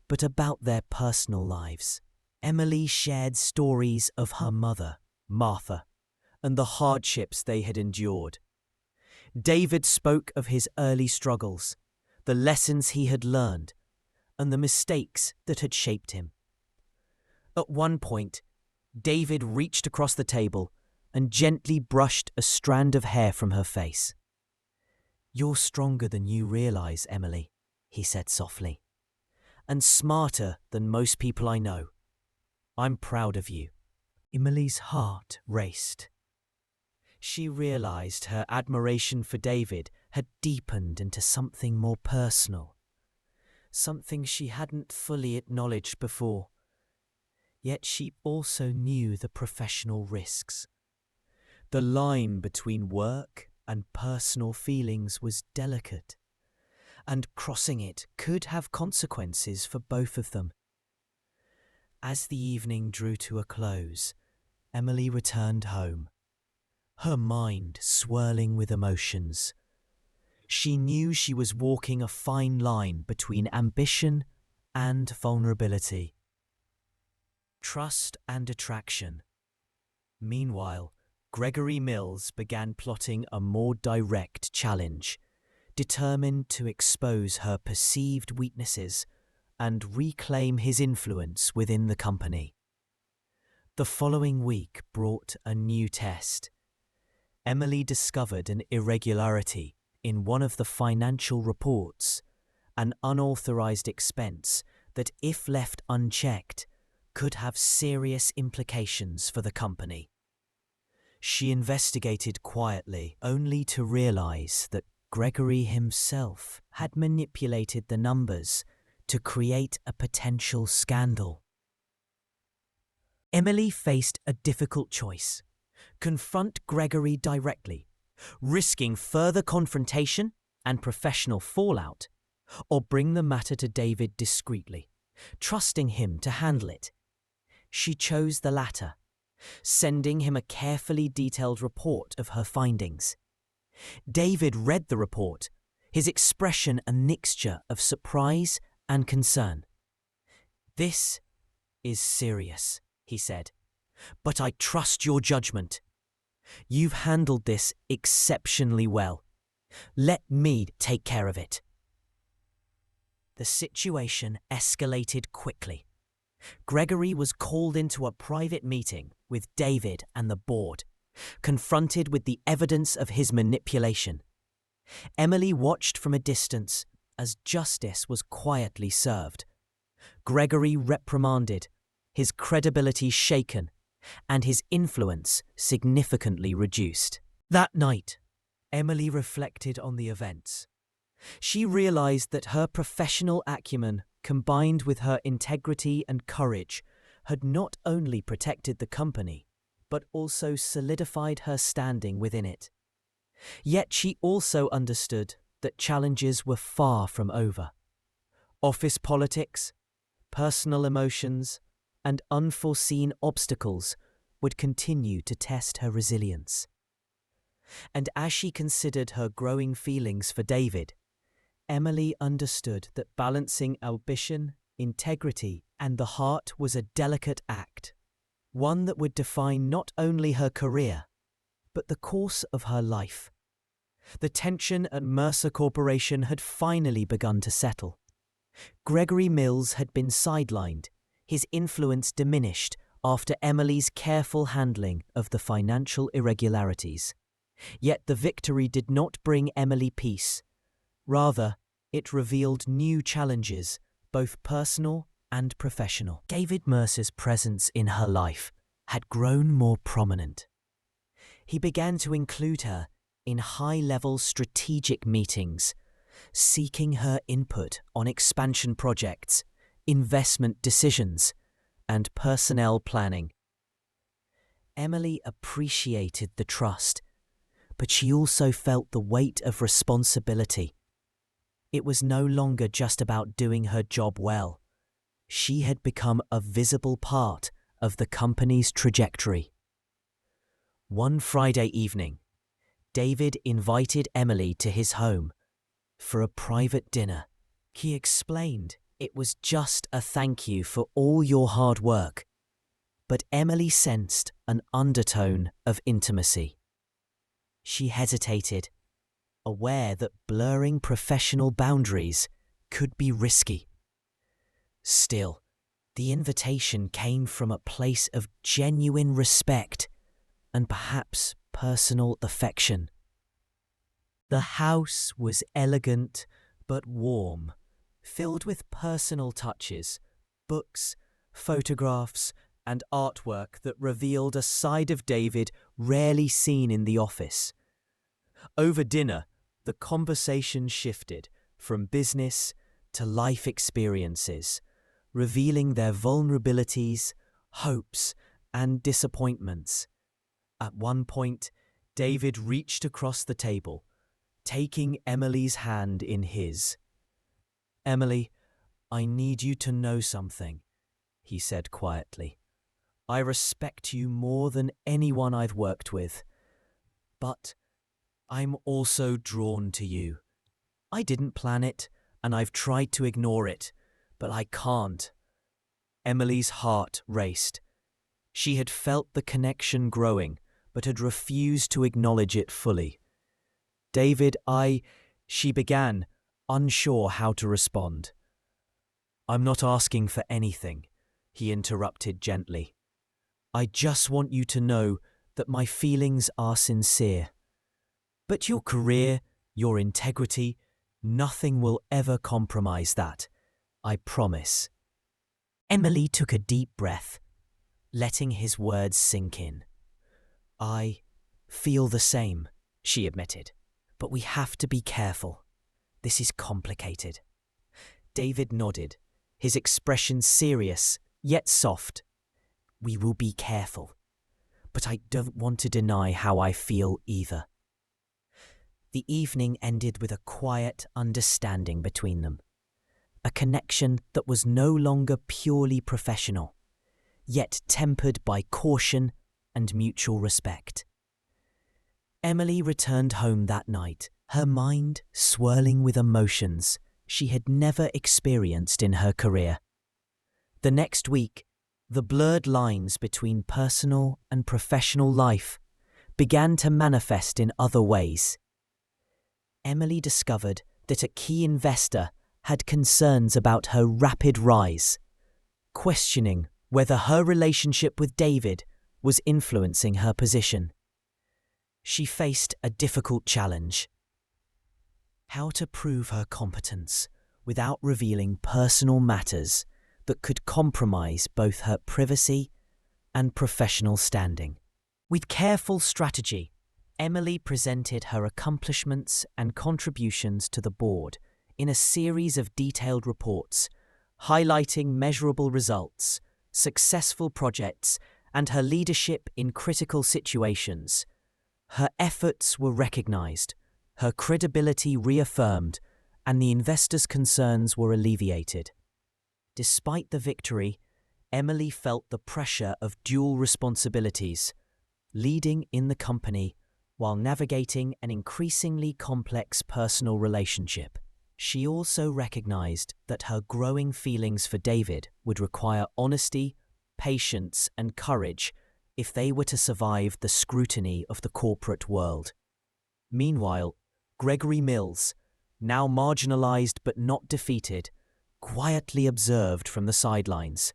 but about their personal lives. Emily shared stories of her mother, Martha, and the hardships they had endured. David spoke of his early struggles, the lessons he had learned, and the mistakes that had shaped him. At one point, David reached across the table and gently brushed a strand of hair from her face. "You're stronger than you realize, Emily," he said softly, "and smarter than most people I know. I'm proud of you." Emily's heart raced. She realized her admiration for David had deepened into something more personal, something she hadn't fully acknowledged before. Yet she also knew the professional risks. The line between work and personal feelings was delicate, and crossing it could have consequences for both of them. As the evening drew to a close, Emily returned home, her mind swirling with emotions. She knew she was walking a fine line between ambition and vulnerability, trust and attraction. Meanwhile, Gregory Mills began plotting a more direct challenge, determined to expose her perceived weaknesses and reclaim his influence within the company. The following week brought a new test. Emily discovered an irregularity in one of the financial reports, an unauthorized expense that, if left unchecked, could have serious implications for the company. She investigated quietly, only to realize that Gregory himself had manipulated the numbers to create a potential scandal. Emily faced a difficult choice: confront Gregory directly, risking further confrontation and professional fallout, or bring the matter to David discreetly, trusting him to handle it. She chose the latter, sending him a carefully detailed report of her findings. David read the report, his expression a mixture of surprise and concern. "This is serious," he said, "but I trust your judgment. You've handled this exceptionally well. Let me take care of it." The situation escalated quickly. Gregory was called into a private meeting with David and the board, confronted with the evidence of his manipulation. Emily watched from a distance as justice was quietly served. Gregory reprimanded, his credibility shaken, and his influence significantly reduced. That night, Emily reflected on the events. She realized that her professional acumen, combined with her integrity and courage, had not only protected the company, but also solidified her standing within it. Yet she also understood that challenges were far from over. Office politics, personal emotions, and unforeseen obstacles would continue to test her resilience. And as she considered her growing feelings for David, Emily understood that balancing ambition, integrity, and the heart was a delicate act, one that would define not only her career, but the course of her life. The tension at Mercer Corporation had finally begun to settle. Gregory Mills had been sidelined, his influence diminished after Emily's careful handling of the financial irregularities. Yet the victory did not bring Emily peace. Rather, it revealed new challenges, both personal and professional. David Mercer's presence in her life had grown more prominent. He began to include her in high-level strategic meetings, seeking her input on expansion projects, investment decisions, and personnel planning. Emily appreciated the trust, but she also felt the weight of responsibility. It was no longer just about doing her job well. She had become a visible part of the company's trajectory. One Friday evening, David invited Emily to his home for a private dinner. He explained it was just a thank you for all your hard work, but Emily sensed an undertone of intimacy. She hesitated, aware that blurring professional boundaries could be risky. Still, the invitation came from a place of genuine respect and perhaps personal affection. The house was elegant but warm, filled with personal touches, books, photographs, and artwork that revealed a side of David rarely seen in the office. Over dinner, the conversation shifted from business to life experiences, revealing their vulnerabilities, hopes, and disappointments. At one point, David reached across the table, taking Emily's hand in his. "Emily, I need you to know something," he said quietly. "I respect you more than anyone I've worked with, but I'm also drawn to you. I didn't plan it, and I've tried to ignore it, but I can't." Emily's heart raced. She had felt the connection growing, but had refused to acknowledge it fully. "David, she began, unsure how to respond. "I'm not asking for anything," he interrupted gently. "I just want you to know that my feelings are sincere. But your career, your integrity, nothing will ever compromise that. I promise." Emily took a deep breath, letting his words sink in. "I feel the same," she admitted. "But we have to be careful. This is complicated." David nodded, his expression serious, yet soft. "We will be careful. But I don't want to deny how I feel either." The evening ended with a quiet understanding between them, a connection that was no longer purely professional, yet tempered by caution and mutual respect. Emily returned home that night, her mind swirling with emotions she had never experienced in her career. The next week, the blurred lines between personal and professional life began to manifest in other ways. Emily discovered that a key investor had concerns about her rapid rise, questioning whether her relationship with David was influencing her position. She faced a difficult challenge: how to prove her competence without revealing personal matters that could compromise both her privacy and professional standing. With careful strategy, Emily presented her accomplishments and contributions to the board in a series of detailed reports, highlighting measurable results, successful projects, and her leadership in critical situations. Her efforts were recognized, her credibility reaffirmed, and the investors' concerns were alleviated. Despite the victory, Emily felt the pressure of dual responsibilities, leading in the company while navigating an increasingly complex personal relationship. She also recognized that her growing feelings for David would require honesty, patience, and courage if they were to survive the scrutiny of the corporate world. Meanwhile, Gregory Mills, now marginalized but not defeated, quietly observed from the sidelines.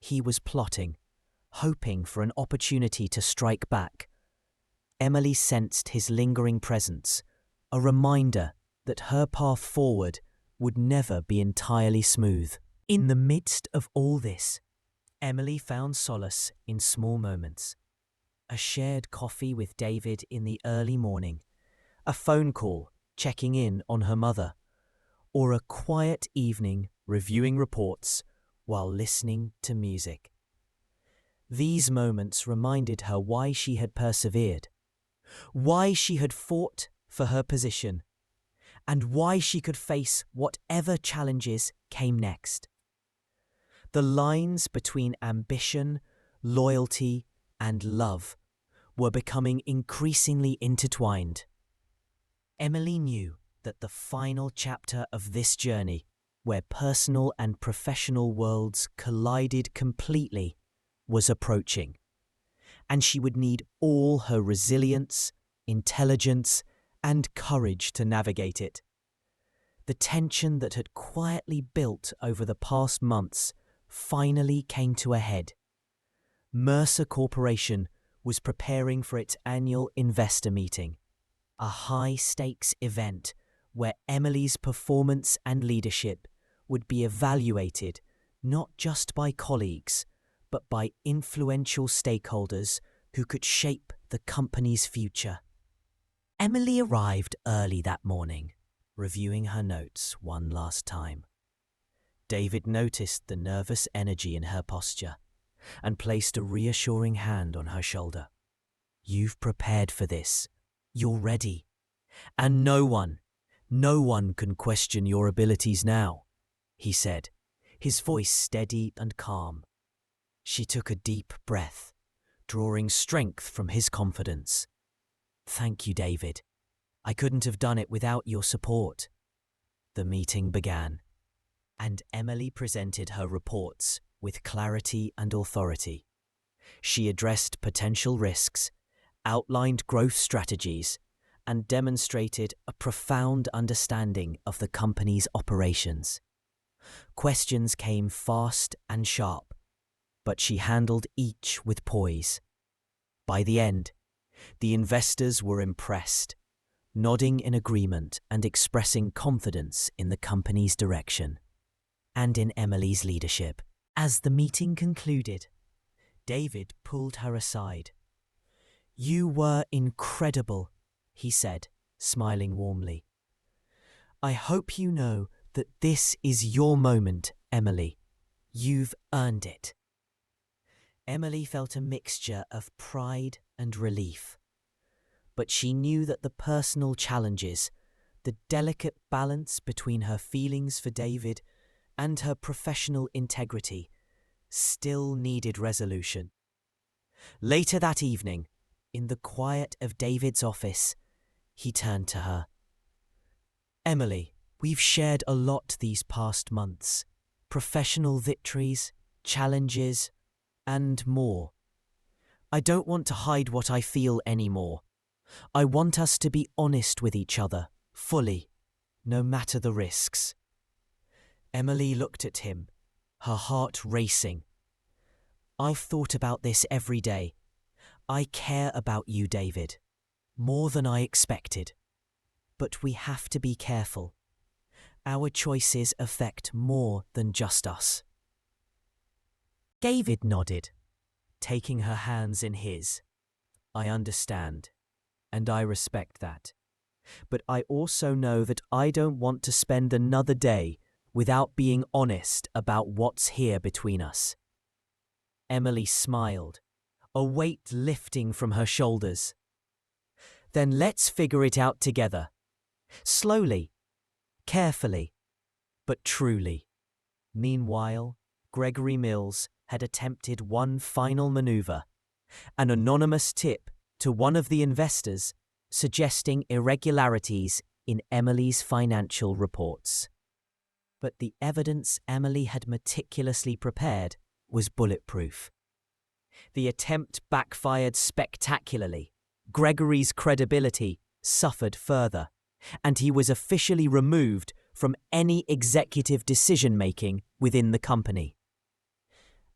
He was plotting, hoping for an opportunity to strike back. Emily sensed his lingering presence, a reminder that her path forward would never be entirely smooth. In the midst of all this, Emily found solace in small moments. A shared coffee with David in the early morning, a phone call checking in on her mother, or a quiet evening reviewing reports while listening to music. These moments reminded her why she had persevered, why she had fought for her position, and why she could face whatever challenges came next. The lines between ambition, loyalty, and love were becoming increasingly intertwined. Emily knew that the final chapter of this journey, where personal and professional worlds collided completely, was approaching, and she would need all her resilience, intelligence, and courage to navigate it. The tension that had quietly built over the past months finally came to a head. Mercer Corporation was preparing for its annual investor meeting, a high-stakes event where Emily's performance and leadership would be evaluated not just by colleagues, but by influential stakeholders who could shape the company's future. Emily arrived early that morning, reviewing her notes one last time. David noticed the nervous energy in her posture and placed a reassuring hand on her shoulder. "You've prepared for this. You're ready. And no one can question your abilities now," he said, his voice steady and calm. She took a deep breath, drawing strength from his confidence. "Thank you, David. I couldn't have done it without your support." The meeting began, and Emily presented her reports with clarity and authority. She addressed potential risks, outlined growth strategies, and demonstrated a profound understanding of the company's operations. Questions came fast and sharp, but she handled each with poise. By the end, the investors were impressed, nodding in agreement and expressing confidence in the company's direction and in Emily's leadership. As the meeting concluded, David pulled her aside. "You were incredible," he said, smiling warmly. "I hope you know that this is your moment, Emily. You've earned it." Emily felt a mixture of pride and relief, but she knew that the personal challenges, the delicate balance between her feelings for David and her professional integrity, still needed resolution. Later that evening, in the quiet of David's office, he turned to her. "Emily, we've shared a lot these past months. Professional victories, challenges, and more. I don't want to hide what I feel anymore. I want us to be honest with each other, fully, no matter the risks." Emily looked at him, her heart racing. "I've thought about this every day. I care about you, David, more than I expected. But we have to be careful. Our choices affect more than just us." David nodded, taking her hands in his. "I understand, and I respect that. But I also know that I don't want to spend another day without being honest about what's here between us." Emily smiled, a weight lifting from her shoulders. Then let's figure it out together. Slowly, carefully, but truly. Meanwhile, Gregory Mills had attempted one final maneuver, an anonymous tip to one of the investors suggesting irregularities in Emily's financial reports. But the evidence Emily had meticulously prepared was bulletproof. The attempt backfired spectacularly. Gregory's credibility suffered further, and he was officially removed from any executive decision-making within the company.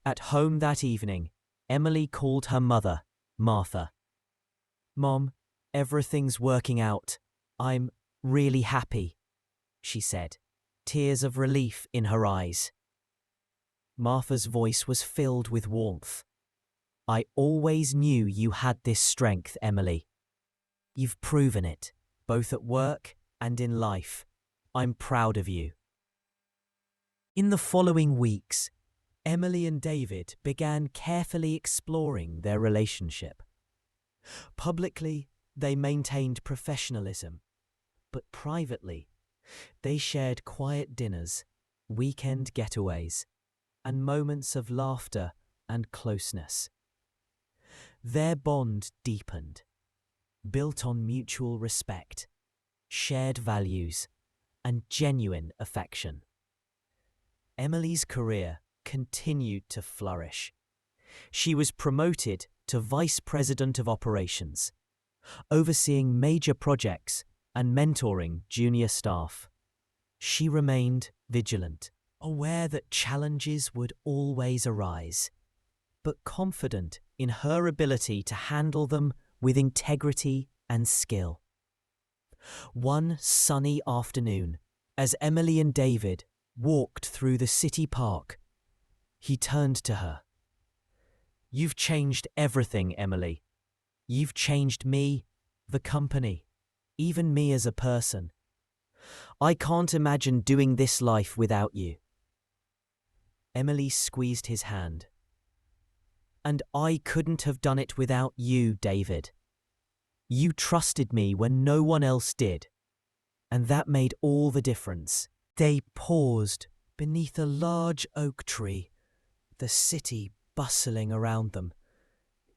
At home that evening, Emily called her mother, Martha. "Mom, everything's working out. I'm really happy," she said, tears of relief in her eyes. Martha's voice was filled with warmth. "I always knew you had this strength, Emily. You've proven it, both at work and in life. I'm proud of you." In the following weeks, Emily and David began carefully exploring their relationship. Publicly, they maintained professionalism, but privately, they shared quiet dinners, weekend getaways, and moments of laughter and closeness. Their bond deepened, built on mutual respect, shared values, and genuine affection. Emily's career continued to flourish. She was promoted to Vice President of Operations, overseeing major projects and mentoring junior staff. She remained vigilant, aware that challenges would always arise, but confident in her ability to handle them with integrity and skill. One sunny afternoon, as Emily and David walked through the city park, he turned to her. "You've changed everything, Emily. You've changed me, the company, even me as a person. I can't imagine doing this life without you." Emily squeezed his hand. "And I couldn't have done it without you, David. You trusted me when no one else did, and that made all the difference." They paused beneath a large oak tree, the city bustling around them.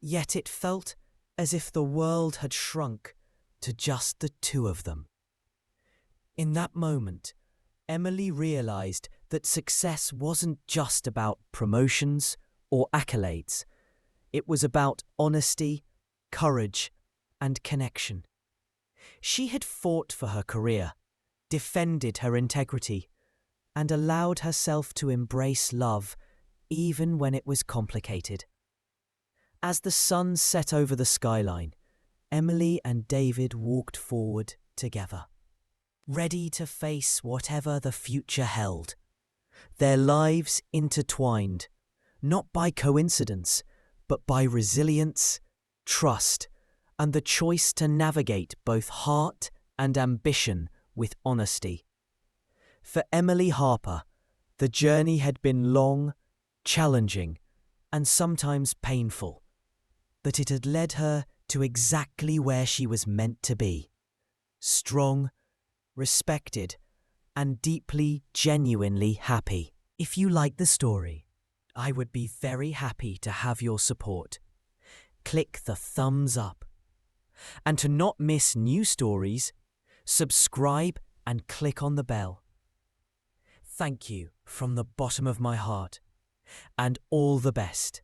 Yet it felt as if the world had shrunk to just the two of them. In that moment, Emily realized that success wasn't just about promotions or accolades. It was about honesty, courage, and connection. She had fought for her career, defended her integrity, and allowed herself to embrace love even when it was complicated. As the sun set over the skyline, Emily and David walked forward together, ready to face whatever the future held. Their lives intertwined, not by coincidence, but by resilience, trust, and the choice to navigate both heart and ambition with honesty. For Emily Harper, the journey had been long, challenging, and sometimes painful, but it had led her to exactly where she was meant to be: strong, respected, and deeply, genuinely happy. If you like the story, I would be very happy to have your support. Click the thumbs up. And to not miss new stories, subscribe and click on the bell. Thank you from the bottom of my heart, and all the best.